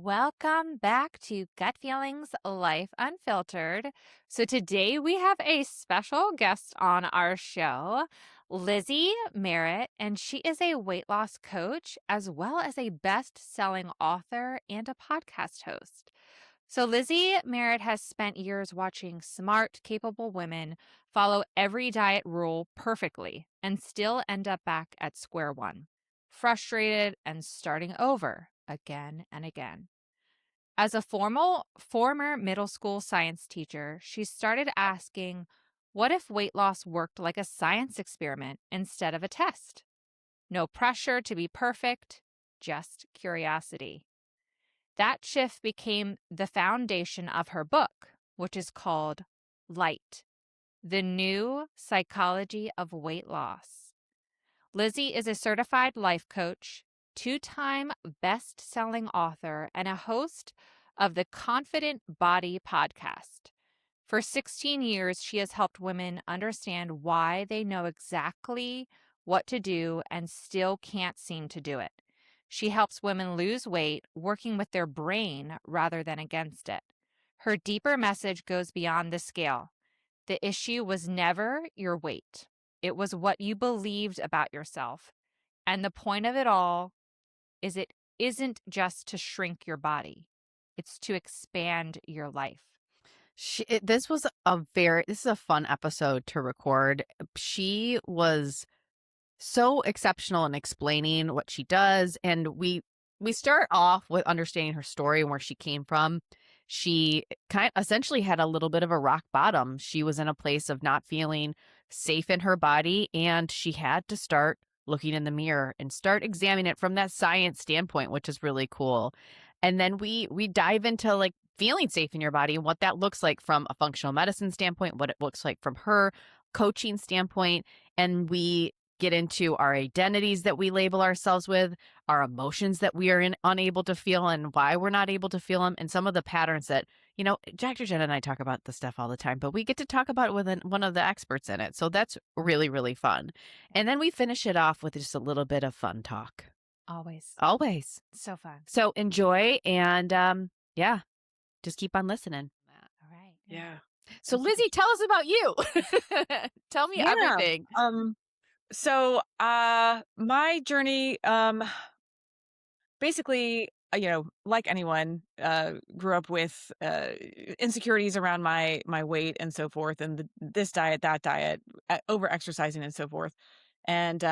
Welcome back to Gut Feelings Life Unfiltered. So, today we have a special guest on our show, Lizzie Merritt, and she is a weight loss coach as well as a best selling author and a podcast host. So, Lizzie Merritt has spent years watching smart, capable women follow every diet rule perfectly and still end up back at square one, frustrated and starting over again and again. As a former middle school science teacher, she started asking, what if weight loss worked like a science experiment instead of a test? No pressure to be perfect, just curiosity. That shift became the foundation of her book, which is called Light, The New Psychology of Weight Loss. Lizzie is a certified life coach, two-time best-selling author, and a host of the Confident Body podcast. For 16 years, she has helped women understand why they know exactly what to do and still can't seem to do it. She helps women lose weight, working with their brain rather than against it. Her deeper message goes beyond the scale. The issue was never your weight. It was what you believed about yourself. And the point of it all is it isn't just to shrink your body. It's to expand your life. This is a fun episode to record. She was so exceptional in explaining what she does. And we start off with understanding her story and where she came from. She essentially had a little bit of a rock bottom. She was in a place of not feeling safe in her body, and she had to start looking in the mirror and start examining it from that science standpoint, which is really cool. And then we dive into like feeling safe in your body and what that looks like from a functional medicine standpoint, what it looks like from her coaching standpoint. And we get into our identities that we label ourselves with, our emotions that we are unable to feel and why we're not able to feel them, and some of the patterns that, Dr. Jen and I talk about this stuff all the time, but we get to talk about it with one of the experts in it. So that's really, really fun. And then we finish it off with just a little bit of fun talk. Always. So fun. So enjoy and just keep on listening. All right. Yeah. So Lizzie, tell us about you. Tell me everything. So my journey, basically, like anyone, grew up with insecurities around my weight and so forth, and this diet, that diet, over exercising and so forth. And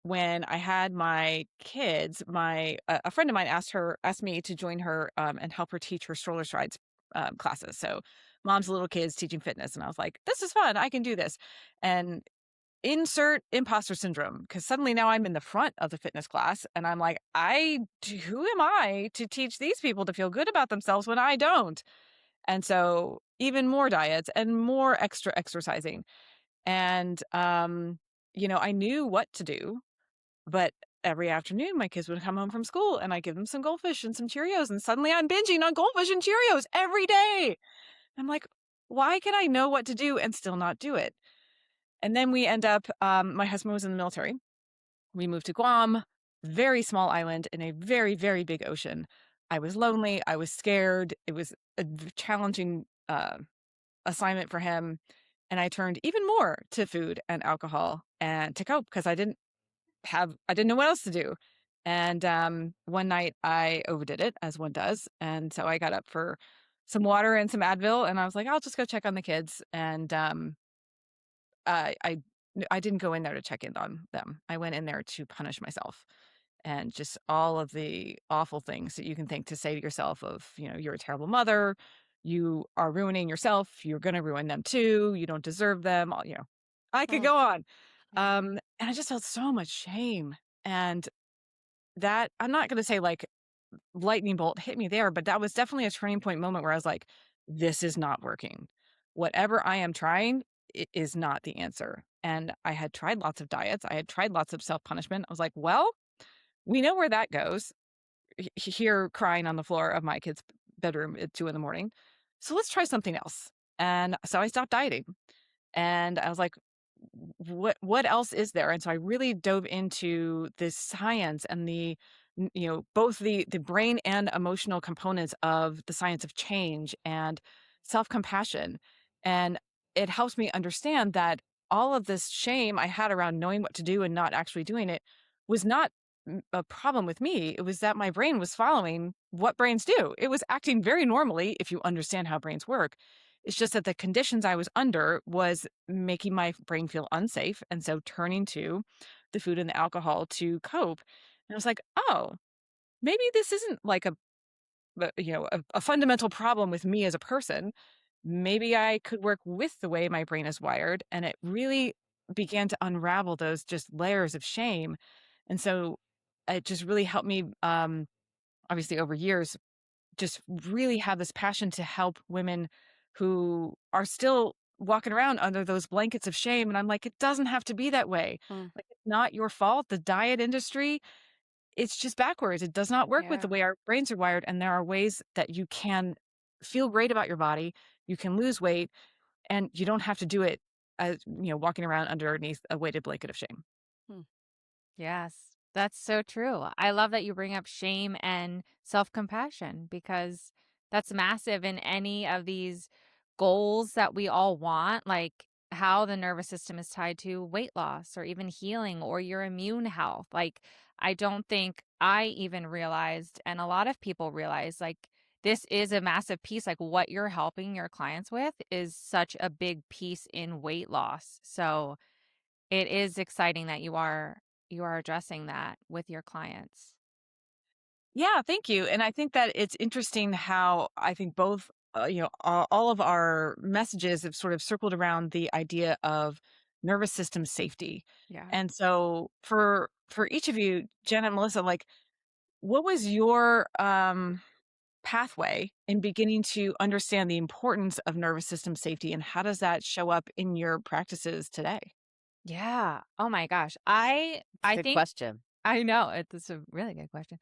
when I had my kids, a friend of mine asked me to join her and help her teach her stroller strides classes. So moms of little kids teaching fitness, and I was like, this is fun. I can do this. And insert imposter syndrome, because suddenly now I'm in the front of the fitness class and I'm like, who am I to teach these people to feel good about themselves when I don't? And so even more diets and more extra exercising. And, I knew what to do, but every afternoon my kids would come home from school and I give them some goldfish and some Cheerios, and suddenly I'm binging on goldfish and Cheerios every day. I'm like, why can I know what to do and still not do it? And then we end up, my husband was in the military. We moved to Guam, very small island in a very, very big ocean. I was lonely. I was scared. It was a challenging assignment for him. And I turned even more to food and alcohol and to cope because I didn't know what else to do. And one night I overdid it, as one does. And so I got up for some water and some Advil, and I was like, I'll just go check on the kids. And I didn't go in there to check in on them. I went in there to punish myself, and just all of the awful things that you can think to say to yourself of, you're a terrible mother. You are ruining yourself. You're going to ruin them too. You don't deserve them. I could go on. And I just felt so much shame. And that, I'm not going to say like lightning bolt hit me there, but that was definitely a turning point moment where I was like, this is not working. Whatever I am trying, it is not the answer. And I had tried lots of diets. I had tried lots of self-punishment. I was like, well, we know where that goes. Here crying on the floor of my kid's bedroom at 2 a.m. So let's try something else. And so I stopped dieting. And I was like, what else is there? And so I really dove into this science and the both the brain and emotional components of the science of change and self-compassion. And it helps me understand that all of this shame I had around knowing what to do and not actually doing it was not a problem with me. It was that my brain was following what brains do. It was acting very normally if you understand how brains work. It's just that the conditions I was under was making my brain feel unsafe. And so turning to the food and the alcohol to cope. And I was like, oh, maybe this isn't like a fundamental problem with me as a person. Maybe I could work with the way my brain is wired. And it really began to unravel those just layers of shame. And so it just really helped me, obviously, over years, just really have this passion to help women who are still walking around under those blankets of shame. And I'm like, it doesn't have to be that way. Mm. Like, it's not your fault. The diet industry, it's just backwards. It does not work with the Yeah. way our brains are wired. And there are ways that you can feel great about your body. You can lose weight and you don't have to do it as, walking around underneath a weighted blanket of shame. Hmm. Yes, that's so true. I love that you bring up shame and self compassion because that's massive in any of these goals that we all want, like how the nervous system is tied to weight loss or even healing or your immune health. Like, I don't think I even realized, and a lot of people realize, like, this is a massive piece. Like, what you're helping your clients with is such a big piece in weight loss. So, it is exciting that you are addressing that with your clients. Yeah, thank you. And I think that it's interesting how I think both, all of our messages have sort of circled around the idea of nervous system safety. Yeah. And so for each of you, Jen and Melissa, like, what was your pathway in beginning to understand the importance of nervous system safety, and how does that show up in your practices today? Yeah. Oh my gosh. I It's a I good think question. I know it's a really good question.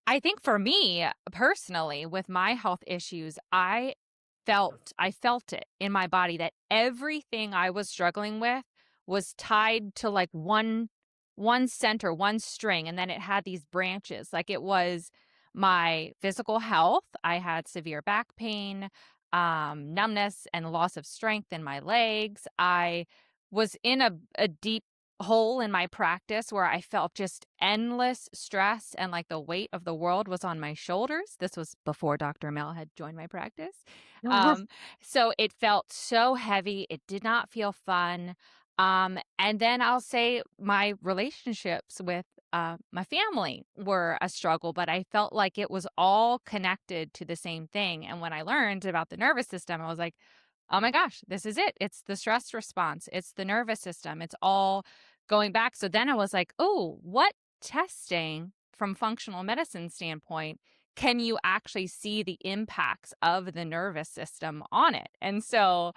I think for me personally with my health issues, I felt it in my body that everything I was struggling with was tied to like one center, one string, and then it had these branches. Like it was my physical health. I had severe back pain, numbness and loss of strength in my legs. I was in a deep hole in my practice where I felt just endless stress and like the weight of the world was on my shoulders. This was before Dr. Mel had joined my practice. Um, so it felt so heavy. It did not feel fun. And then I'll say my relationships with my family were a struggle, but I felt like it was all connected to the same thing. And when I learned about the nervous system, I was like, oh my gosh, this is it. It's the stress response, it's the nervous system, it's all going back. So then I was like, oh, what testing from functional medicine standpoint can you actually see the impacts of the nervous system on it? And so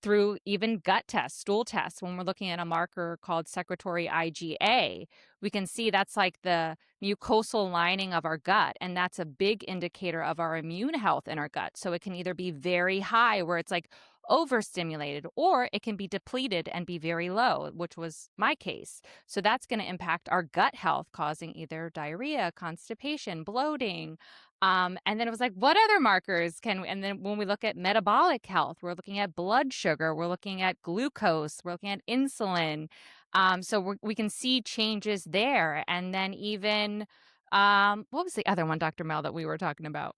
through even gut tests, stool tests, when we're looking at a marker called secretory IgA, we can see that's like the mucosal lining of our gut. And that's a big indicator of our immune health in our gut. So it can either be very high, where it's like overstimulated, or it can be depleted and be very low, which was my case. So that's going to impact our gut health, causing either diarrhea, constipation, bloating, and then it was like, what other markers can we, and then when we look at metabolic health, we're looking at blood sugar, we're looking at glucose, we're looking at insulin. So we can see changes there. And then even, what was the other one, Dr. Mel, that we were talking about?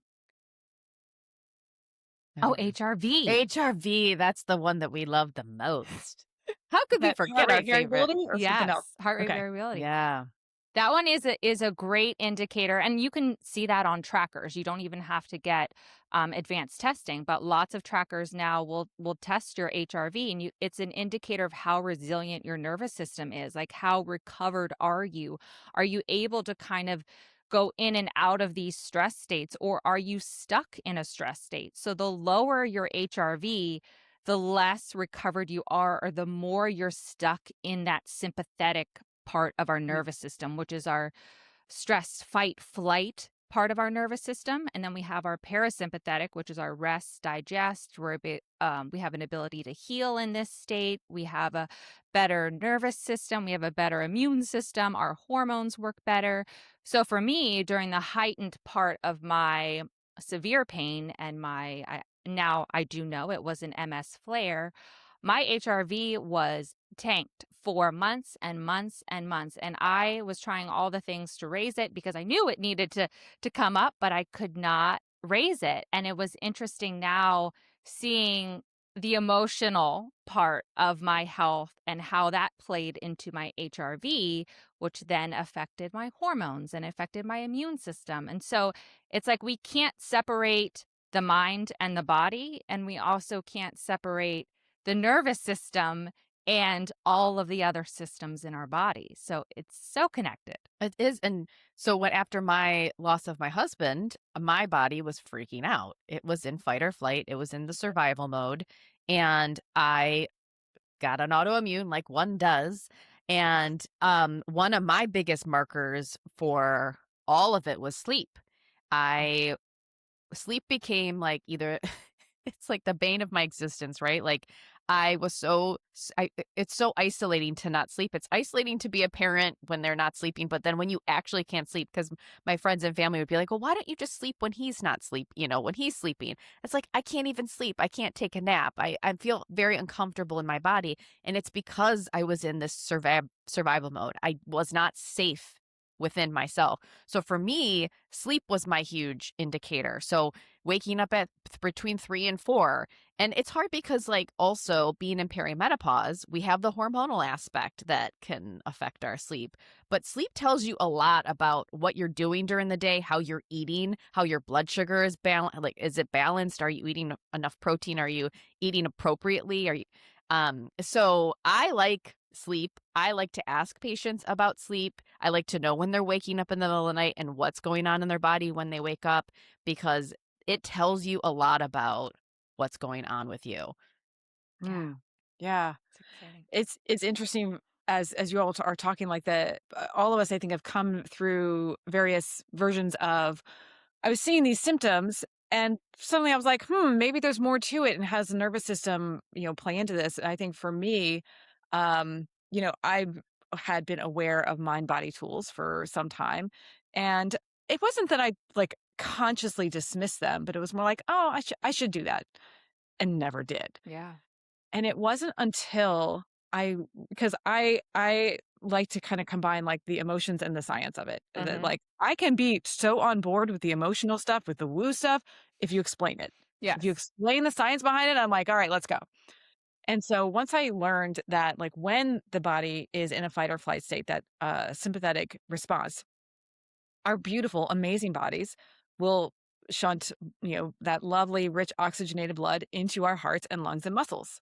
Oh, HRV. HRV, that's the one that we love the most. How could we That heart forget our rate favorite? variability or something Yes, else? heart rate Okay. variability. Yeah. That one is a great indicator, and you can see that on trackers. You don't even have to get advanced testing, but lots of trackers now will test your HRV, and it's an indicator of how resilient your nervous system is. Like, how recovered are you? Are you able to kind of go in and out of these stress states, or are you stuck in a stress state? So the lower your HRV, the less recovered you are, or the more you're stuck in that sympathetic part of our Mm. nervous system, which is our stress, fight, flight part of our nervous system, and then we have our parasympathetic, which is our rest, digest. We have an ability to heal in this state. We have a better nervous system. We have a better immune system. Our hormones work better. So for me, during the heightened part of my severe pain and now I do know it was an MS flare, my HRV was tanked for months and months and months. And I was trying all the things to raise it because I knew it needed to come up, but I could not raise it. And it was interesting now seeing the emotional part of my health and how that played into my HRV, which then affected my hormones and affected my immune system. And so it's like we can't separate the mind and the body, and we also can't separate the nervous system and all of the other systems in our body. So it's so connected. It is. And so what after my loss of my husband, my body was freaking out. It was in fight or flight. It was in the survival mode. And I got an autoimmune like one does. And one of my biggest markers for all of it was sleep. I Sleep became like either it's like the bane of my existence, right? Like I was so it's so isolating to not sleep. It's isolating to be a parent when they're not sleeping, but then when you actually can't sleep, because my friends and family would be like, "Well, why don't you just sleep when he's not sleep, when he's sleeping?" It's like I can't even sleep. I can't take a nap. I feel very uncomfortable in my body, and it's because I was in this survival mode. I was not safe within myself. So for me, sleep was my huge indicator. So waking up at between 3 and 4. And it's hard because like also being in perimenopause, we have the hormonal aspect that can affect our sleep. But sleep tells you a lot about what you're doing during the day, how you're eating, how your blood sugar is balanced. Like, is it balanced? Are you eating enough protein? Are you eating appropriately? So I like sleep. I like to ask patients about sleep. I like to know when they're waking up in the middle of the night and what's going on in their body when they wake up, because it tells you a lot about what's going on with you. Yeah, Mm, yeah. it's exciting. It's interesting as you all are talking like that. All of us, I think, have come through various versions of. I was seeing these symptoms, and suddenly I was like, maybe there's more to it, and has the nervous system, play into this. And I think for me, I had been aware of mind body tools for some time, and it wasn't that I like consciously dismissed them, but it was more like, oh, I should do that, and never did. Yeah. And it wasn't until because I like to kind of combine like the emotions and the science of it. That Hmm. like I can be so on board with the emotional stuff, with the woo stuff, if you explain it. If you Yes. explain the science behind it, I'm like, all right, let's go. And so once I learned that like when the body is in a fight or flight state, that sympathetic response, our beautiful, amazing bodies will shunt, that lovely, rich oxygenated blood into our hearts and lungs and muscles,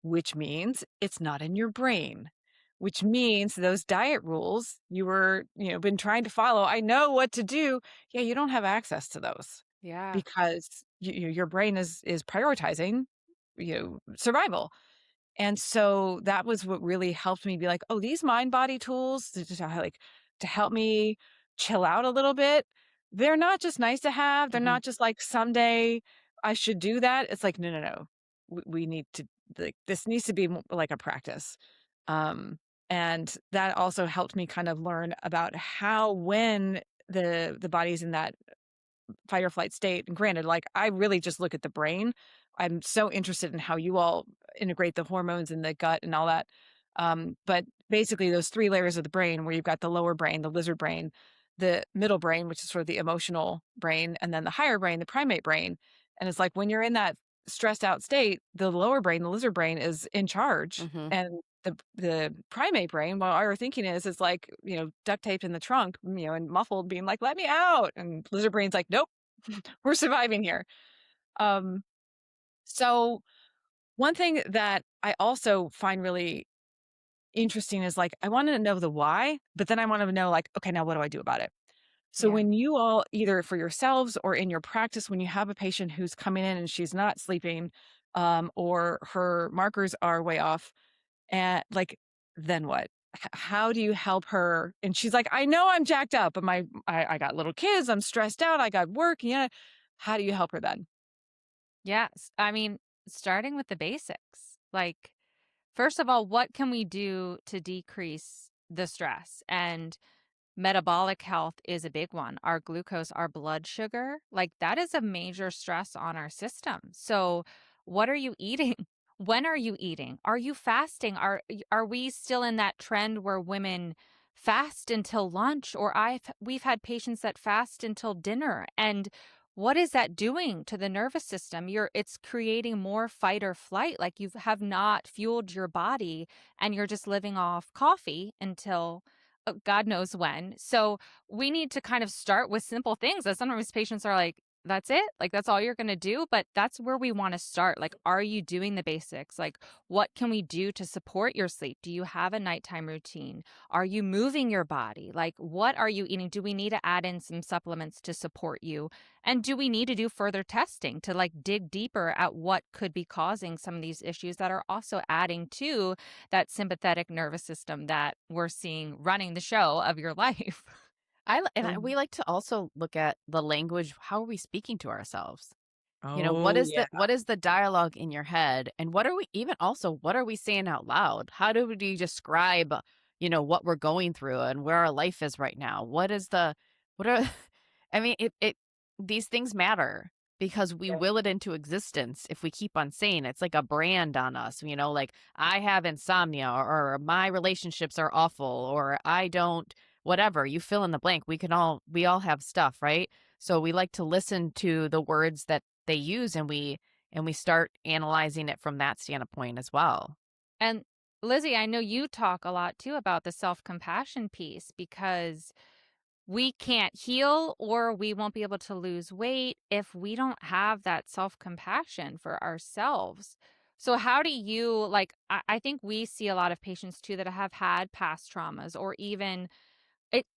which means it's not in your brain, which means those diet rules you were, been trying to follow, I know what to do. Yeah, you don't have access to those Yeah. because your brain is prioritizing, survival. And so that was what really helped me be like, oh, these mind body tools to help me chill out a little bit. They're not just nice to have. They're Hmm. not just like someday I should do that. It's like, no, no, no. We need to like this needs to be like a practice. Um, and that also helped me kind of learn about how when the body's in that fight or flight state. And granted, like I really just look at the brain. I'm so interested in how you all integrate the hormones in the gut and all that. But basically, those three layers of the brain, where you've got the lower brain, the lizard brain, the middle brain, which is sort of the emotional brain, and then the higher brain, the primate brain. And it's like when you're in that stressed out state, the lower brain, the lizard brain, is in charge, Hmm. and the primate brain, what our thinking is like duct taped in the trunk, and muffled, being like, "Let me out," and lizard brain's like, "Nope, we're surviving here." Um, so one thing that I also find really interesting is like I want to know the why, but then I want to know like, okay, now what do I do about it? So Yeah. when you all either for yourselves or in your practice, when you have a patient who's coming in and she's not sleeping, or her markers are way off, and like, then what? how do you help her? And she's like, I know I'm jacked up, but I got little kids. I'm stressed out. I got work. Yeah. How do you help her then? Yes. I mean, starting with the basics. Like, first of all, what can we do to decrease the stress? And metabolic health is a big one. Our glucose, our blood sugar, like that is a major stress on our system. So, what are you eating? When are you eating? Are you fasting? Are we still in that trend where women fast until lunch, or we've had patients that fast until dinner? And what is that doing to the nervous system? It's creating more fight or flight, like you have not fueled your body and you're just living off coffee until God knows when. So we need to kind of start with simple things that sometimes patients are like, that's it? Like, that's all you're going to do? But that's where we want to start. Like, are you doing the basics? Like, what can we do to support your sleep? Do you have a nighttime routine? Are you moving your body? Like, what are you eating? Do we need to add in some supplements to support you? And do we need to do further testing to like dig deeper at what could be causing some of these issues that are also adding to that sympathetic nervous system that we're seeing running the show of your life? We like to also look at the language. How are we speaking to ourselves? Oh, yeah. What is the dialogue in your head? And what are we even also, what are we saying out loud? How do we describe, what we're going through and where our life is right now? What are, I mean, these things matter because we Yeah. will it into existence if we keep on saying it's like a brand on us, like I have insomnia or my relationships are awful or I don't, whatever, you fill in the blank. We all have stuff, right? So we like to listen to the words that they use and we start analyzing it from that standpoint as well. And Lizzie, I know you talk a lot too about the self compassion piece because we can't heal or we won't be able to lose weight if we don't have that self compassion for ourselves. So, how do you like? I think we see a lot of patients too that have had past traumas or even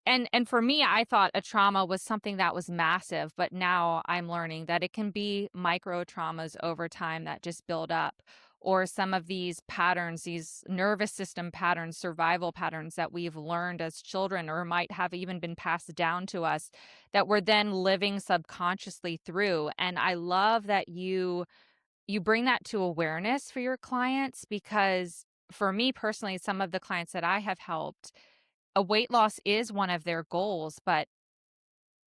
and for me, I thought a trauma was something that was massive, but now I'm learning that it can be micro traumas over time that just build up, or some of these patterns, these nervous system patterns, survival patterns that we've learned as children or might have even been passed down to us that we're then living subconsciously through. And I love that you bring that to awareness for your clients because for me personally, some of the clients that I have helped, a weight loss is one of their goals, but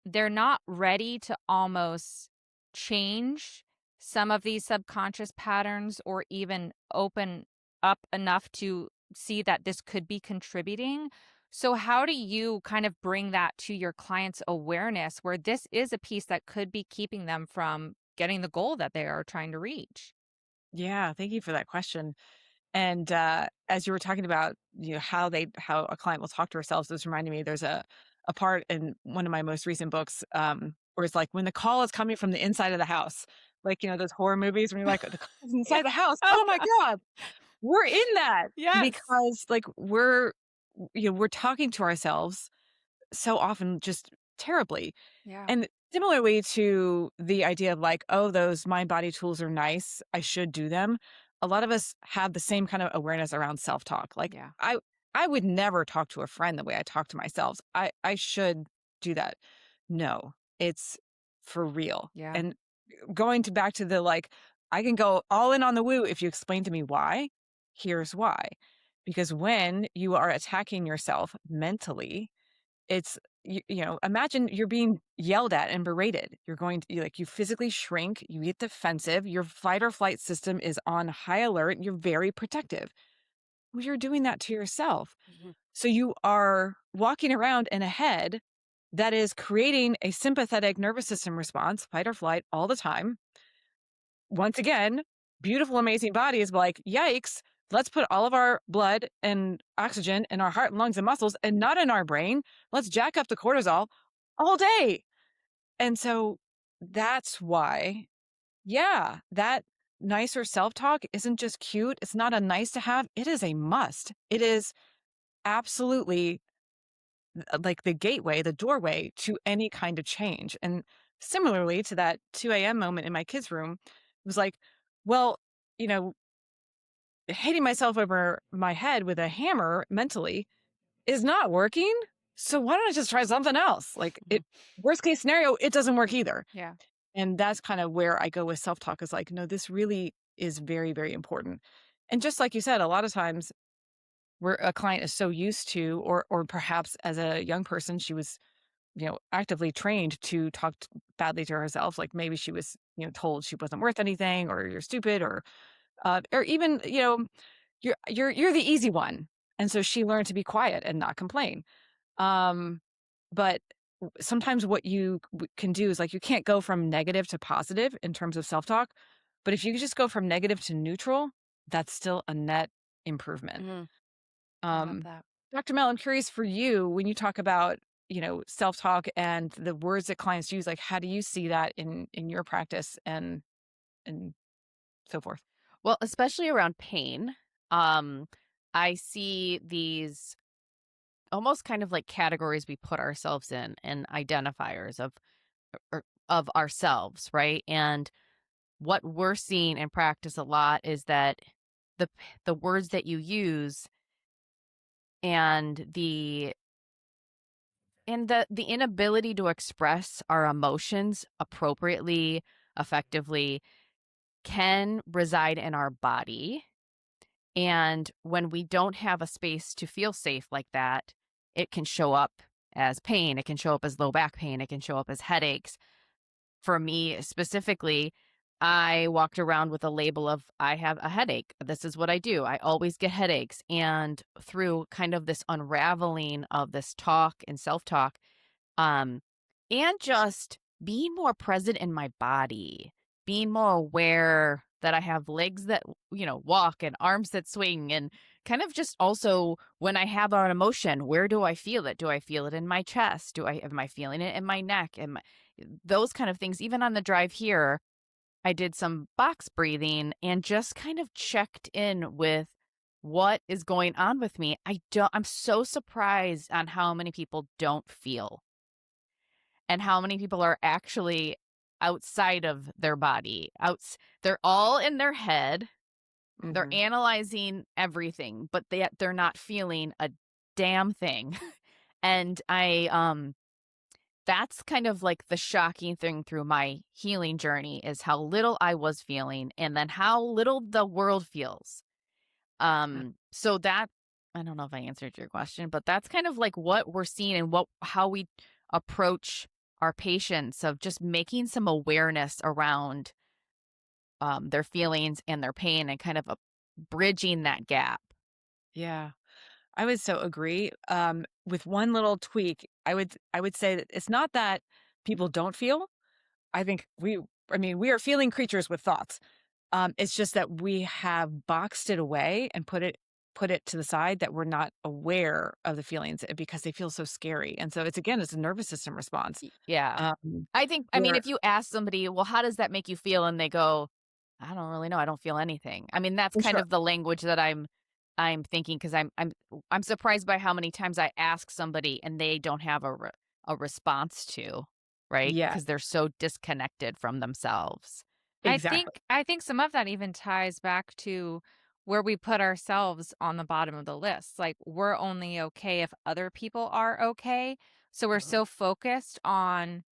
they're not ready to almost change some of these subconscious patterns or even open up enough to see that this could be contributing. So, how do you kind of bring that to your clients' awareness where this is a piece that could be keeping them from getting the goal that they are trying to reach? Yeah. Thank you for that question. And as you were talking about, how a client will talk to ourselves, this reminded me there's a part in one of my most recent books where it's like when the call is coming from the inside of the house, like those horror movies when you're like the call is Yeah. inside the house. Oh, Oh my God. god, we're in that Yes. because like we're talking to ourselves so often just terribly. Yeah. And similarly to the idea of like, oh, those mind body tools are nice, I should do them. A lot of us have the same kind of awareness around self talk. Like, Yeah. I would never talk to a friend the way I talk to myself. I should do that. No, it's for real. Yeah. And going to back to the like, I can go all in on the woo if you explain to me why. Here's why. Because when you are attacking yourself mentally, it's imagine you're being yelled at and berated. You're going to you physically shrink, you get defensive, your fight or flight system is on high alert, you're very protective. Well, you're doing that to yourself. Mhm. So you are walking around in a head that is creating a sympathetic nervous system response, fight or flight all the time. Once again, beautiful, amazing body is like, yikes, let's put all of our blood and oxygen in our heart and lungs and muscles and not in our brain. Let's jack up the cortisol all day. And so that's why, yeah, that nicer self talk isn't just cute. It's not a nice to have. It is a must. It is absolutely like the gateway, the doorway to any kind of change. And similarly to that 2 a.m. moment in my kids' room, it was like, well, you know, hitting myself over my head with a hammer mentally. is not working. So why don't I just try something else? Like Mhm. worst case scenario, it doesn't work either. Yeah. And that's kind of where I go with self-talk is like, no, this really is very, very important. And just like you said, a lot of times where a client is so used to, or perhaps as a young person, she was, actively trained to talk badly to herself. Like maybe she was, told she wasn't worth anything, or you're stupid, or even, you're the easy one. And so she learned to be quiet and not complain. Um, but sometimes what you can do is like you can't go from negative to positive in terms of self-talk, but if you just go from negative to neutral, that's still a net improvement. Mhm. I love Um, that. Dr. Mel, I'm curious for you when you talk about, self-talk and the words that clients use, like how do you see that in your practice and so forth? Well, especially around pain, um, I see these almost kind of like categories we put ourselves in and identifiers of ourselves, right? And what we're seeing in practice a lot is that the words that you use and the inability to express our emotions appropriately, effectively, can reside in our body. And when we don't have a space to feel safe like that, it can show up as pain. It can show up as low back pain. It can show up as headaches. For me specifically, I walked around with a label of I have a headache. This is what I do. I always get headaches. And through kind of this unraveling of this talk and self talk, um, and just being more present in my body, being more aware that I have legs that, walk and arms that swing, and kind of just also when I have an emotion, where do I feel it? Do I feel it in my chest? Am I feeling it in my neck? And those kind of things. Even on the drive here, I did some box breathing and just kind of checked in with what is going on with me. I'm so surprised on how many people don't feel and how many people are actually outside of their body. They're all in their head. They're Hmm. analyzing everything, but they're not feeling a damn thing. And that's kind of like the shocking thing through my healing journey is how little I was feeling and then how little the world feels. So that I don't know if I answered your question, but that's kind of like what we're seeing and how we approach our patients of just making some awareness around their feelings and their pain and kind of bridging that gap. Yeah. I would so agree. With one little tweak, I would say that it's not that people don't feel. I think we are feeling creatures with thoughts. It's just that we have boxed it away and put it to the side that we're not aware of the feelings because they feel so scary. And so it's a nervous system response. Yeah. Um, I mean, where if you ask somebody, well, how does that make you feel? And they go, I don't really know. I don't feel anything. I mean, that's for kind sure. of the language that I'm thinking because I'm surprised by how many times I ask somebody and they don't have a response to, right? Yeah, Because they're so disconnected from themselves. I exactly. think I think some of that even ties back to where we put ourselves on the bottom of the list. Like we're only okay if other people are okay. So we're Mhm. so focused on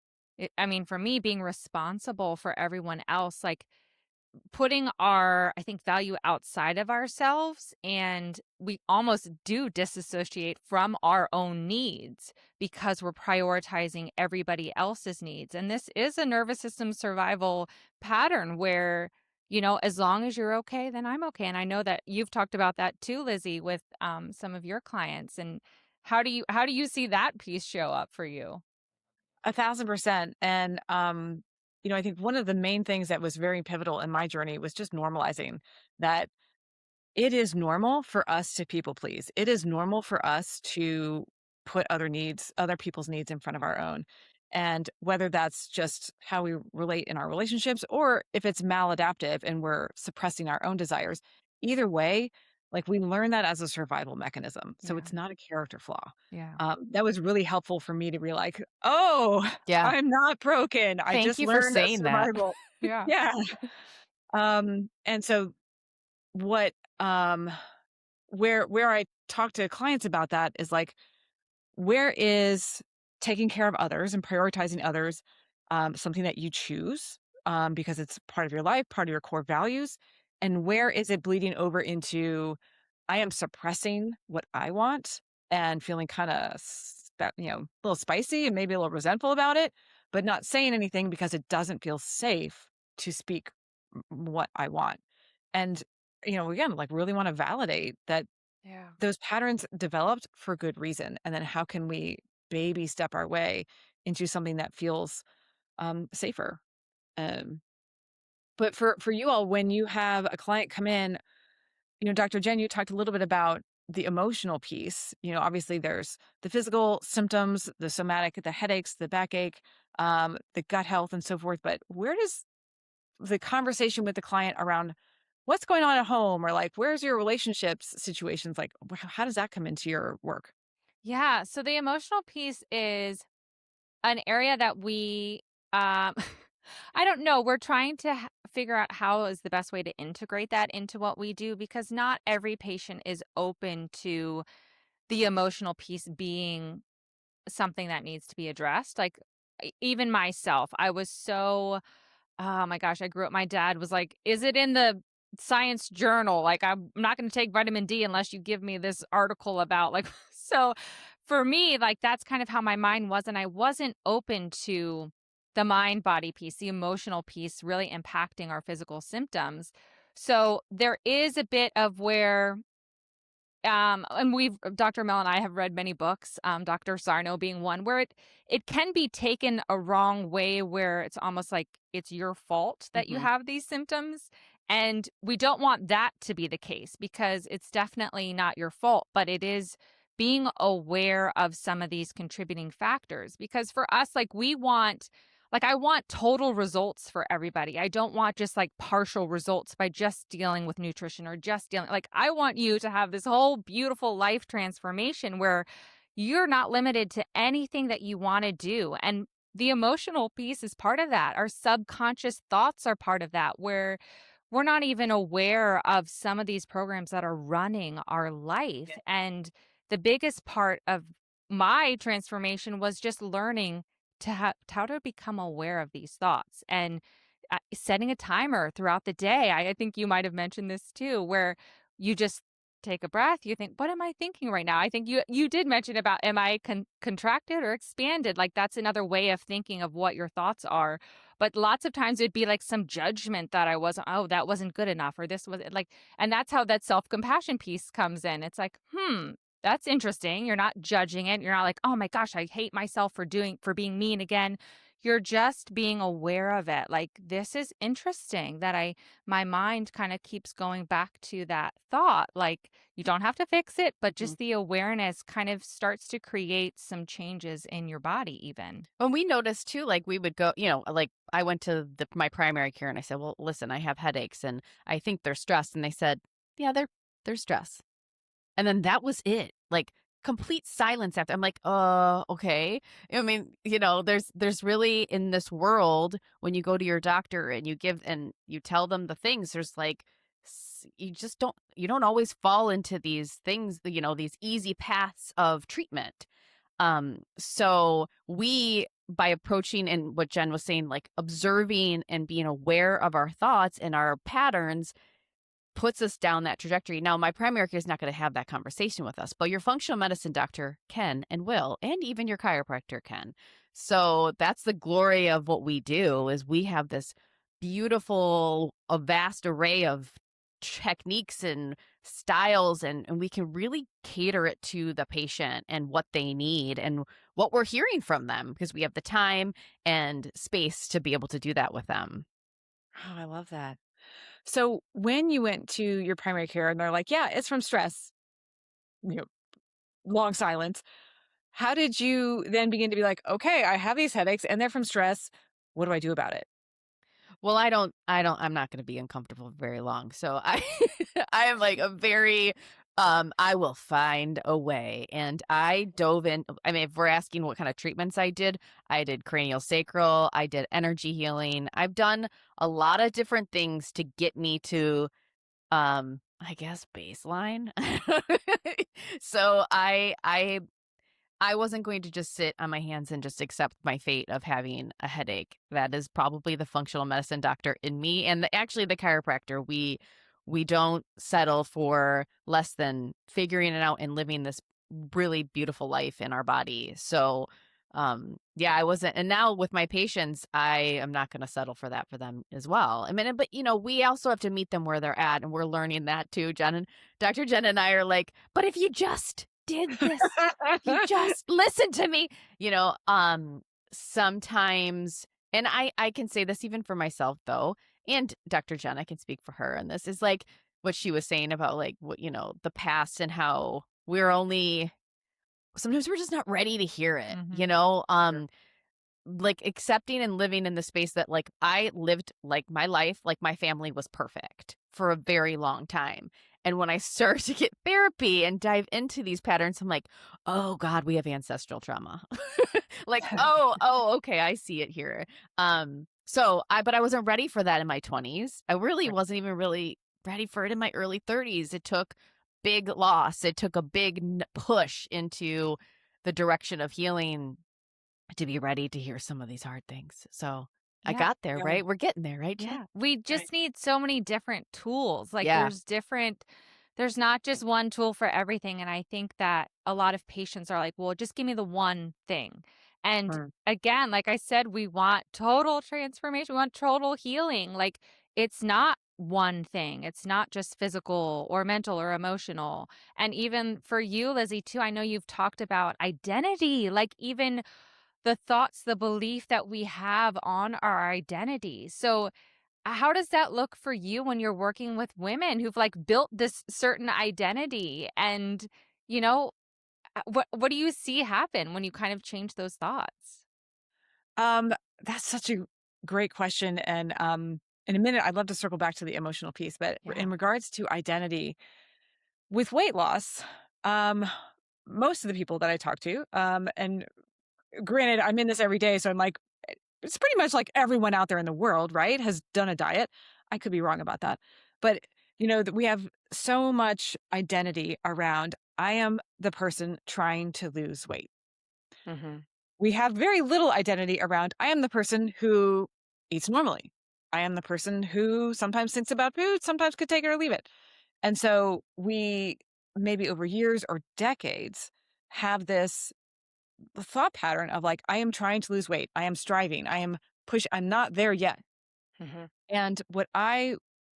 I mean, for me being responsible for everyone else, like putting our, I think, value outside of ourselves, and we almost do disassociate from our own needs because we're prioritizing everybody else's needs. And this is a nervous system survival pattern where, as long as you're okay, then I'm okay. And I know that you've talked about that too, Lizzie, with some of your clients. And how do you see that piece show up for you? 1,000%. And I think one of the main things that was very pivotal in my journey was just normalizing that it is normal for us to people please. It is normal for us to put other people's needs in front of our own. And whether that's just how we relate in our relationships or if it's maladaptive and we're suppressing our own desires, either way, like we learn that as a survival mechanism. So Yeah. it's not a character flaw. Yeah. That was really helpful for me to realize, oh, Yeah. I'm not broken. I Thank just you for learned a saying that. survival. Yeah. Yeah. And so what, um, where I talk to clients about that is like, where is taking care of others and prioritizing others something that you choose because it's part of your life, part of your core values? And where is it bleeding over into I am suppressing what I want and feeling kind of, a little spicy and maybe a little resentful about it, but not saying anything because it doesn't feel safe to speak what I want. And, again, like really want to validate that Yeah. those patterns developed for good reason. And then how can we baby step our way into something that feels safer? Um, but for you all, when you have a client come in, Dr. Jen, you talked a little bit about the emotional piece. Obviously there's the physical symptoms, the somatic, the headaches, the backache, the gut health, and so forth. But where does the conversation with the client around what's going on at home or like where's your relationships situations like how does that come into your work? Yeah. So the emotional piece is an area that we, um, I don't know. We're trying to figure out how is the best way to integrate that into what we do because not every patient is open to the emotional piece being something that needs to be addressed. Like, even myself, I was so, oh my gosh, I grew up, my dad was like, "Is it in the science journal? Like, I'm not gonna take vitamin D unless you give me this article about," like, so for me, like, that's kind of how my mind was, and I wasn't open to the mind body piece, the emotional piece really impacting our physical symptoms. So there is a bit of where and we've Dr. Mel and I have read many books, Dr. Sarno being one, where it can be taken a wrong way where it's almost like it's your fault that you Hmm. have these symptoms. And we don't want that to be the case because it's definitely not your fault, but it is being aware of some of these contributing factors. Because for us, like I want total results for everybody. I don't want just like partial results by just dealing with nutrition or just dealing. Like, I want you to have this whole beautiful life transformation where you're not limited to anything that you want to do. And the emotional piece is part of that. Our subconscious thoughts are part of that, where we're not even aware of some of these programs that are running our life. Yeah. And the biggest part of my transformation was just learning how to become aware of these thoughts and setting a timer throughout the day. I think you might have mentioned this too, where you just take a breath. You think, "What am I thinking right now?" I think you did mention about, am I contracted or expanded? Like, that's another way of thinking of what your thoughts are. But lots of times it'd be like some judgment that I wasn't, oh, that wasn't good enough, or this was like, and that's how that self compassion piece comes in. It's like, that's interesting. You're not judging it. You're not like, "Oh my gosh, I hate myself for being mean again." You're just being aware of it. Like, this is interesting that my mind kind of keeps going back to that thought. Like, you don't have to fix it, but Mm. just the awareness kind of starts to create some changes in your body, even. When we noticed too, like we would go, like I went to my primary care and I said, "Well, listen, I have headaches and I think they're stressed." And they said, "Yeah, they're stress." And then that was it. Like complete silence after. I'm like, okay." I mean, there's really in this world when you go to your doctor and you tell them the things, there's like you don't always fall into these things, these easy paths of treatment. So we, by approaching and what Jen was saying, like observing and being aware of our thoughts and our patterns puts us down that trajectory. Now, my primary care is not going to have that conversation with us, but your functional medicine doctor can and will, and even your chiropractor can. So that's the glory of what we do is we have this beautiful, a vast array of techniques and styles and we can really cater it to the patient and what they need and what we're hearing from them because we have the time and space to be able to do that with them. Oh, I love that. So when you went to your primary care and they're like, yeah, it's from stress, you know, long silence. How did you then begin to be like, okay, I have these headaches and they're from stress. What do I do about it? Well, I'm not going to be uncomfortable very long. So I, I am like a very, I will find a way. And I dove in. I mean, if we're asking what kind of treatments I did cranial sacral, I did energy healing. I've done a lot of different things to get me to, I guess, baseline. So I wasn't going to just sit on my hands and just accept my fate of having a headache. That is probably the functional medicine doctor in me, and actually the chiropractor. We don't settle for less than figuring it out and living this really beautiful life in our body. So, yeah, I wasn't. And now with my patients, I am not going to settle for that for them as well. I mean, but we also have to meet them where they're at, and we're learning that too. Dr. Jen and I are like, but if you just did this, you just listen to me, sometimes, and I can say this even for myself though, and Dr. Jen, I can speak for her, and this is like what she was saying about like what, the past and how sometimes we're just not ready to hear it, Sure. like accepting and living in the space that like I lived like my life, like my family was perfect for a very long time. And when I start to get therapy and dive into these patterns, I'm like, oh God, we have ancestral trauma. Like, okay, I see it here. But I wasn't ready for that in my 20s. I really Right. wasn't even really ready for it in my early 30s. It took big loss. It took a big push into the direction of healing to be ready to hear some of these hard things. So I Yeah. got there, Yeah. right? We're getting there, right, Jen? Yeah. We Right. just need so many different tools. Like Yeah. there's not just one tool for everything. And I think that a lot of patients are like, well, just give me the one thing. And Mm. again, like I said, we want total transformation. We want total healing. Like it's not one thing. It's not just physical or mental or emotional. And even for you, Lizzie, too, I know you've talked about identity, like even the thoughts, the belief that we have on our identity. So, how does that look for you when you're working with women who've like built this certain identity? And, you know, what do you see happen when you kind of change those thoughts? Um, that's such a great question. And in a minute, I'd love to circle back to the emotional piece. But Yeah. in regards to identity with weight loss, um, most of the people that I talk to, and granted, I'm in this every day, so I'm like, it's pretty much like everyone out there in the world, right, has done a diet. I could be wrong about that. But, that we have so much identity around, I am the person trying to lose weight. Mhm. We have very little identity around, I am the person who eats normally. I am the person who sometimes thinks about food, sometimes could take it or leave it. And so we, maybe over years or decades, have this thought pattern of like, I am trying to lose weight. I am striving. I'm not there yet. Mhm. And what I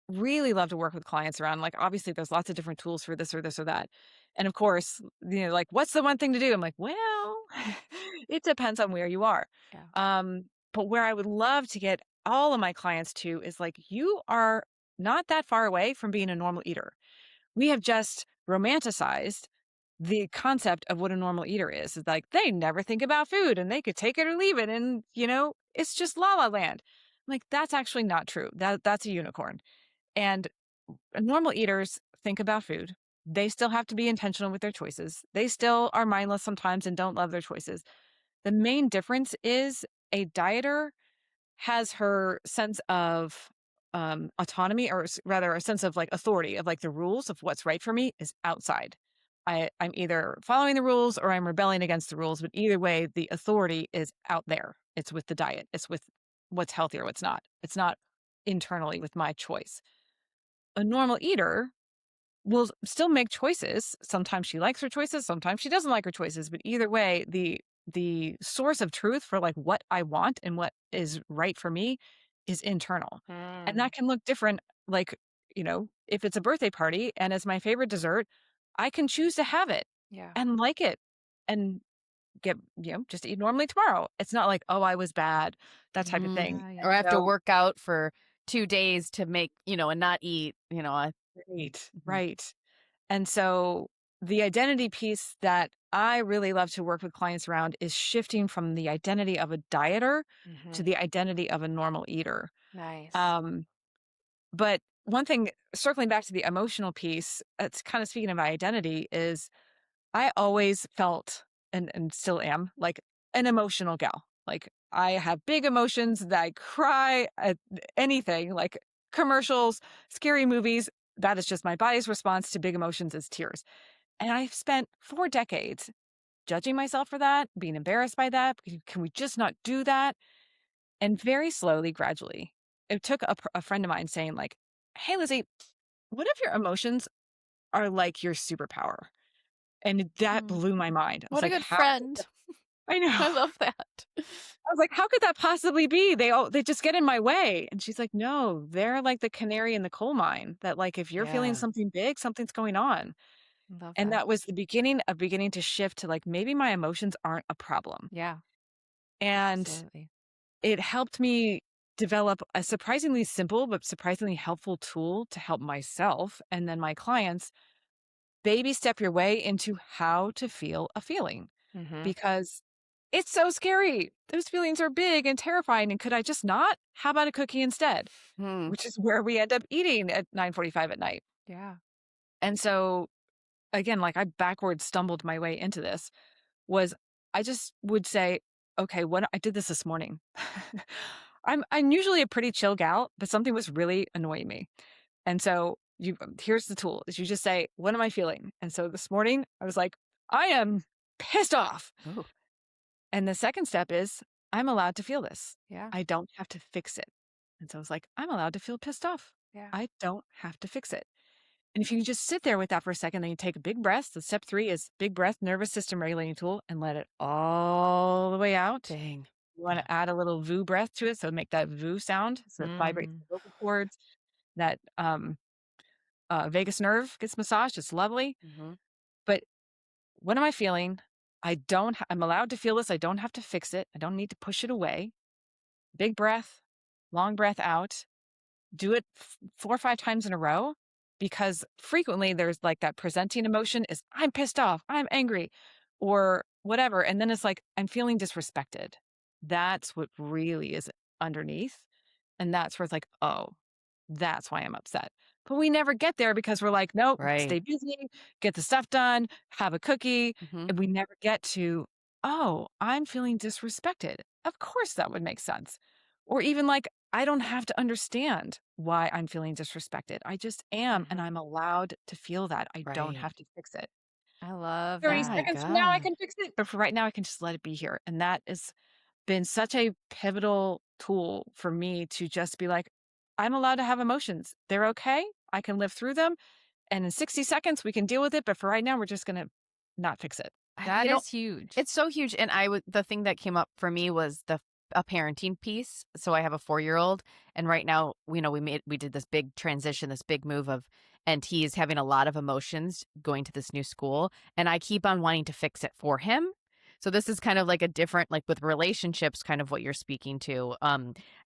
really love to work with clients around, like, obviously, there's lots of different tools for this or this or that. And of course, like, what's the one thing to do? I'm like, well, it depends on where you are. Yeah. But where I would love to get all of my clients to is like, you are not that far away from being a normal eater. We have just romanticized the concept of what a normal eater is. It's like they never think about food and they could take it or leave it. And, it's just la la land. I'm like, that's actually not true. That's a unicorn. And normal eaters think about food. They still have to be intentional with their choices. They still are mindless sometimes and don't love their choices. The main difference is a dieter has her sense of autonomy, or rather a sense of like authority of like the rules of what's right for me is outside. I'm either following the rules or I'm rebelling against the rules, but either way, the authority is out there. It's with the diet. It's with what's healthy or what's not. It's not internally with my choice. A normal eater will still make choices. Sometimes she likes her choices, sometimes she doesn't like her choices, but either way, the source of truth for like what I want and what is right for me is internal. And Mm. that can look different, like, if it's a birthday party and it's my favorite dessert, I can choose to have it Yeah. and like it and get, just eat normally tomorrow. It's not like, oh, I was bad, that type of thing. Mhm. And Or I have to so, work out for 2 days to make, and not eat, right, Mhm. right. And so the identity piece that I really love to work with clients around is shifting from the identity of a dieter to Mhm. the identity of a normal eater. Nice. Um, but one thing, circling back to the emotional piece, it's kind of speaking of my identity, is I always felt and still am like an emotional gal. Like I have big emotions that I cry at anything, like commercials, scary movies. that is just my body's response to big emotions is tears. And I've spent 4 decades judging myself for that, being embarrassed by that. Can we just not do that? And very slowly, gradually, it took a friend of mine saying, like, "Hey, Lizzie, what if your emotions are like your superpower?" And that Mm. blew my mind. I was What a like, good "How?" friend. I know. I love that. I was like, "How could that possibly be? They just get in my way." And she's like, "No, they're like the canary in the coal mine that, like, if you're feeling Yeah. something big, something's going on." Love And that. that was the beginning to shift to, like, maybe my emotions aren't a problem. Yeah, And absolutely. it helped me develop a surprisingly simple but surprisingly helpful tool to help myself and then my clients baby step your way into how to feel a feeling, Mm-hmm. because it's so scary. Those feelings are big and terrifying. And could I just not? How about a cookie instead? Hmm. Which is where we end up eating at 9:45 at night. Yeah. And so again, like, I backwards stumbled my way into this was I just would say, okay, what I did this morning. I'm usually a pretty chill gal, but something was really annoying me. And so here's the tool is you just say, what am I feeling? And so this morning I was like, I am pissed off. Oh, And the second step is I'm allowed to feel this. Yeah. I don't have to fix it. And so I was like, I'm allowed to feel pissed off. Yeah. I don't have to fix it. And if you can just sit there with that for a second, then you take a big breath. So step 3 is big breath, nervous system regulating tool, and let it all the way out. dang. You want Yeah. to add a little VU breath to it. So make that VU sound. So it vibrates Mm. the vocal cords. That vagus nerve gets massaged. It's lovely. Mm-hmm. But what am I feeling? I'm allowed to feel this. I don't have to fix it. I don't need to push it away. Big breath, long breath out. Do it 4 or 5 times in a row, because frequently there's like that presenting emotion is I'm pissed off, I'm angry, or whatever. And then it's like, I'm feeling disrespected. That's what really is underneath. And that's where it's like, oh, that's why I'm upset. But we never get there because we're like, nope, Right. stay busy, get the stuff done, have a cookie. Mm-hmm. And we never get to, oh, I'm feeling disrespected. Of course, that would make sense. Or even like, I don't have to understand why I'm feeling disrespected. I just am. And Mm-hmm. I'm allowed to feel that. I don't Right. have to fix it. I love 30 Oh my that. seconds from now, I God. can fix it. But for right now, I can just let it be here. And that has been such a pivotal tool for me to just be like, I'm allowed to have emotions. They're okay. I can live through them. And in 60 seconds, we can deal with it. But for right now, we're just going to not fix it. That is huge. It's so huge. And the thing that came up for me was a parenting piece. So I have a 4-year-old, and right now, we did this big transition, this big move and he is having a lot of emotions going to this new school, and I keep on wanting to fix it for him. So this is kind of like a different, like with relationships, kind of what you're speaking to.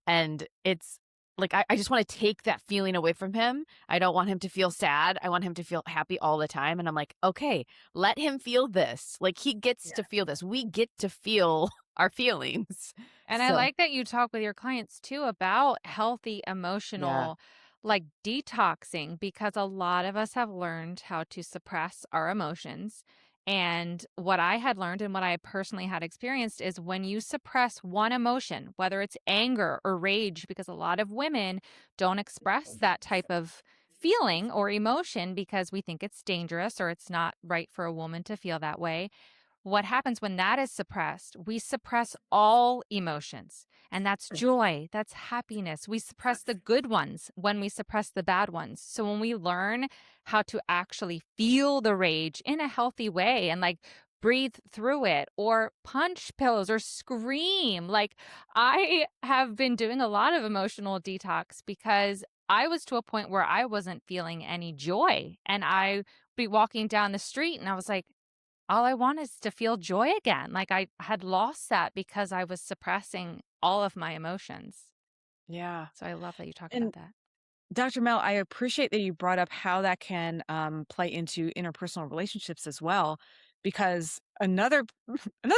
And it's like, I just want to take that feeling away from him. I don't want him to feel sad. I want him to feel happy all the time. And I'm like, okay, let him feel this. Like, he gets to feel this. We get to feel our feelings. And I So, like that you talk with your clients too about healthy yeah. emotional, like detoxing, because a lot of us have learned how to suppress our emotions. And what I had learned and what I personally had experienced is when you suppress one emotion, whether it's anger or rage, because a lot of women don't express that type of feeling or emotion because we think it's dangerous or it's not right for a woman to feel that way. What happens when that is suppressed? We suppress all emotions, and that's joy, that's happiness. We suppress the good ones when we suppress the bad ones. So when we learn how to actually feel the rage in a healthy way and like breathe through it or punch pillows or scream, like I have been doing a lot of emotional detox because I was to a point where I wasn't feeling any joy, and I be walking down the street and I was like, all I want is to feel joy again. Like I had lost that because I was suppressing all of my emotions. Yeah. So I love that you talk about And that. Dr. Mel, I appreciate that you brought up how that can play into interpersonal relationships as well, because another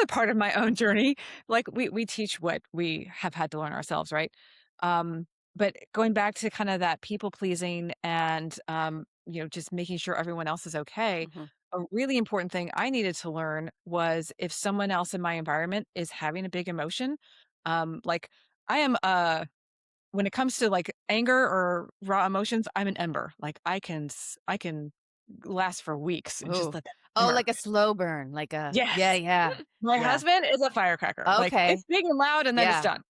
part of my own journey, like we teach what we have had to learn ourselves, right? Um, but going back to kind of that people pleasing and just making sure everyone else is okay. Hmm. A really important thing I needed to learn was if someone else in my environment is having a big emotion, like I am when it comes to like anger or raw emotions, I'm an ember. Like I can last for weeks and just Ooh. let that Oh, simmer. like a slow burn, like a yeah, Yes. yeah, My yeah. husband is a firecracker. Like Okay. it's big and loud and then it's Yeah. done.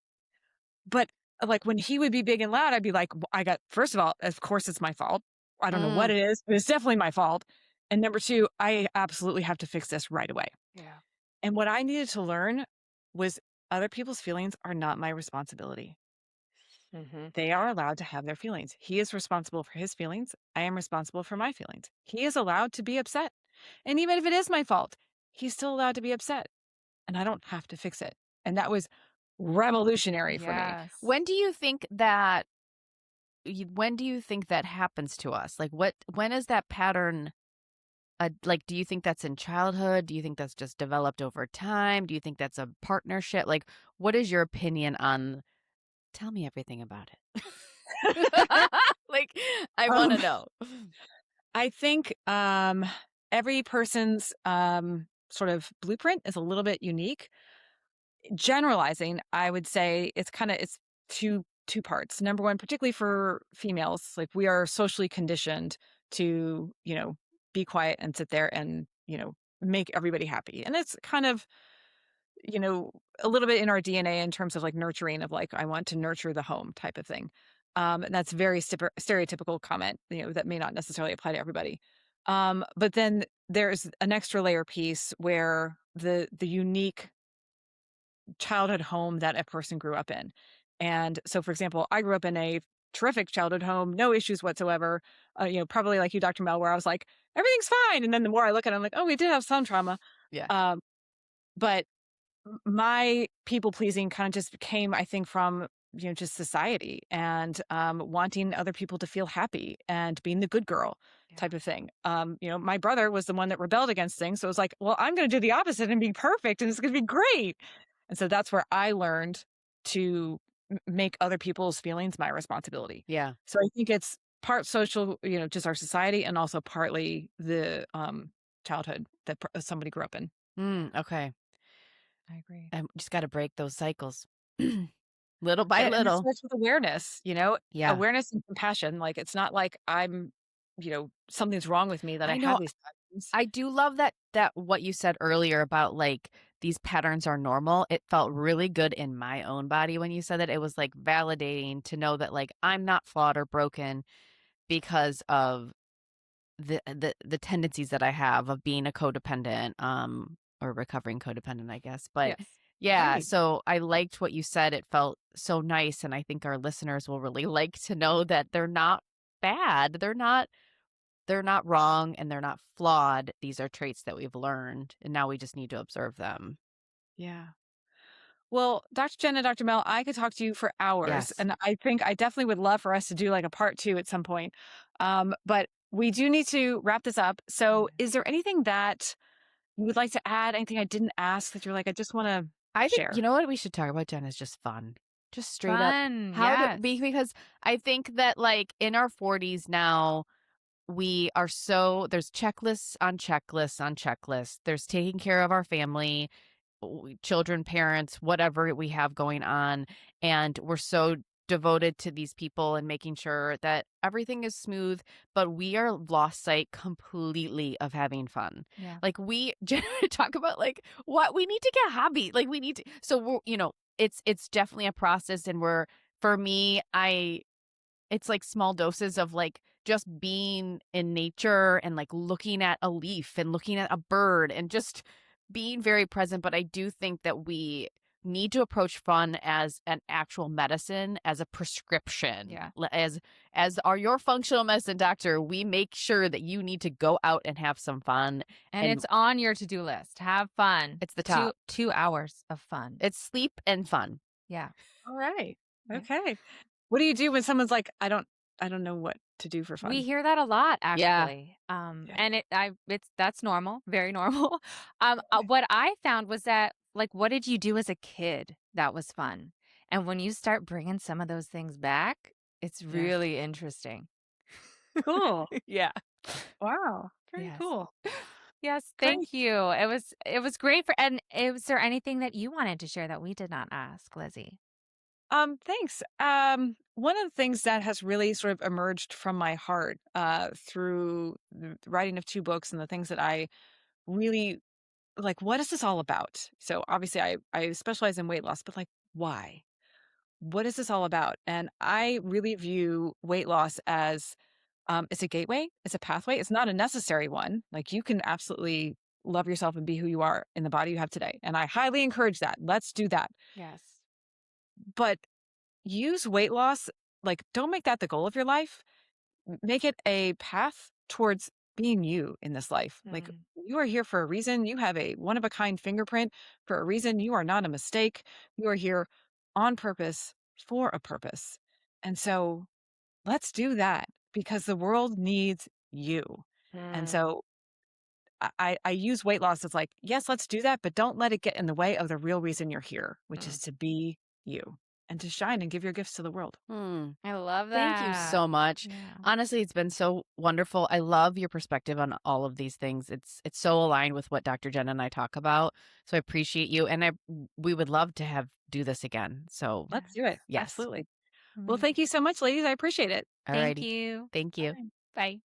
But like when he would be big and loud, I'd be like, I got, first of all, of course it's my fault. I don't know what Mm. it is, but it's definitely my fault. And number two, I absolutely have to fix this right away. Yeah. And what I needed to learn was other people's feelings are not my responsibility. Mhm. They are allowed to have their feelings. He is responsible for his feelings. I am responsible for my feelings. He is allowed to be upset. And even if it is my fault, he's still allowed to be upset. And I don't have to fix it. And that was revolutionary for me. Yes. When do you think that happens to us? Like when is that pattern like do you think that's in childhood? Do you think that's just developed over time? Do you think that's a partnership? Like what is your opinion on tell me everything about it. Like I want Um, to know. I think every person's sort of blueprint is a little bit unique. Generalizing, I would say it's two parts. Number one, particularly for females, like we are socially conditioned to, be quiet and sit there and, make everybody happy. And it's kind of, you know, a little bit in our DNA in terms of like nurturing of like, I want to nurture the home type of thing. And that's very stereotypical comment, that may not necessarily apply to everybody. But then there's an extra layer piece where the unique childhood home that a person grew up in. And so, for example, I grew up in a terrific childhood home, no issues whatsoever. Probably like you, Dr. Mel, where I was like, everything's fine. And then the more I look at it, I'm like, oh, we did have some trauma. Yeah. Um, but my people pleasing kind of just came, I think, from just society and wanting other people to feel happy and being the good girl Yeah. type of thing. My brother was the one that rebelled against things, so it was like, well, I'm going to do the opposite and be perfect, and it's going to be great. And so that's where I learned to make other people's feelings my responsibility. Yeah. So I think it's part social, just our society, and also partly the childhood that somebody grew up in. Okay. I agree. I just got to break those cycles. Little by And it little. starts with awareness, Yeah. awareness and compassion. Like, it's not like I'm, something's wrong with me that I I have know. these patterns. I do love that what you said earlier about like these patterns are normal. It felt really good in my own body when you said that. It was like validating to know that like I'm not flawed or broken because of the tendencies that I have of being a codependent or recovering codependent, I guess. But Yes. yeah, Right. so I liked what you said. It felt so nice and I think our listeners will really like to know that they're not bad. They're not wrong and they're not flawed. These are traits that we've learned and now we just need to observe them. Yeah. Well, Dr. Jen and Dr. Mel, I could talk to you for hours, Yes. and I think I definitely would love for us to do like a part two at some point. But we do need to wrap this up. So, Yeah. is there anything that you would like to add? Anything I didn't ask that you're like, I just want to I think you share? know what we should talk about, Jen, is just fun. Just straight up Fun. how to Yes. be because I think that like in our 40s now we are so there's checklists on checklists on checklists. There's taking care of our family, children, parents, whatever we have going on. And we're so devoted to these people and making sure that everything is smooth, but we are lost sight completely of having fun. Yeah. Like we generally talk about like what we need to get hobby. Like we need to, so we're, it's definitely a process. And for me, it's like small doses of like just being in nature and like looking at a leaf and looking at a bird and just being very present. But I do think that we need to approach fun as an actual medicine, as a prescription. Yeah. As are your functional medicine doctor, we make sure that you need to go out and have some fun. And And it's on your to-do list. Have fun. it's the top. 2 hours of fun. It's sleep and fun. Yeah. All right. Yeah. Okay. What do you do when someone's like, I don't know what to do for We fun? hear that a lot, Yeah. actually. Yeah. And that's normal, very normal. What I found was that, like, what did you do as a kid that was fun? And when you start bringing some of those things back, it's Yes. really interesting. Cool. Yeah. Wow. Very Yes. cool. Yes. Great. Thank you. It was great and is there anything that you wanted to share that we did not ask, Lizzie? Thanks. One of the things that has really sort of emerged from my heart through the writing of 2 books and the things that I really like, what is this all about? So obviously I specialize in weight loss, but like, why? What is this all about? And I really view weight loss as it's a gateway, it's a pathway. It's not a necessary one. Like you can absolutely love yourself and be who you are in the body you have today. And I highly encourage that. Let's do that. Yes. But use weight loss, like don't make that the goal of your life. Make it a path towards being you in this life. Like Mm. you are here for a reason. You have a one of a kind fingerprint for a reason. You are not a mistake. You are here on purpose for a purpose. And so let's do that because the world needs you. And Mm. so I use weight loss as like, yes, let's do that, but don't let it get in the way of the real reason you're here, which Mm. is to be you and to shine and give your gifts to the world. Hmm. I love Thank you that. so much. Yeah. Honestly, it's been so wonderful. I love your perspective on all of these things. It's so aligned with what Dr. Jen and I talk about. So I appreciate you, and we would love to have do this again. So Let's do it. yes. Absolutely. Well, Amazing. thank you so much, ladies. I appreciate it. All Thank righty. you. Thank All you. right. Bye.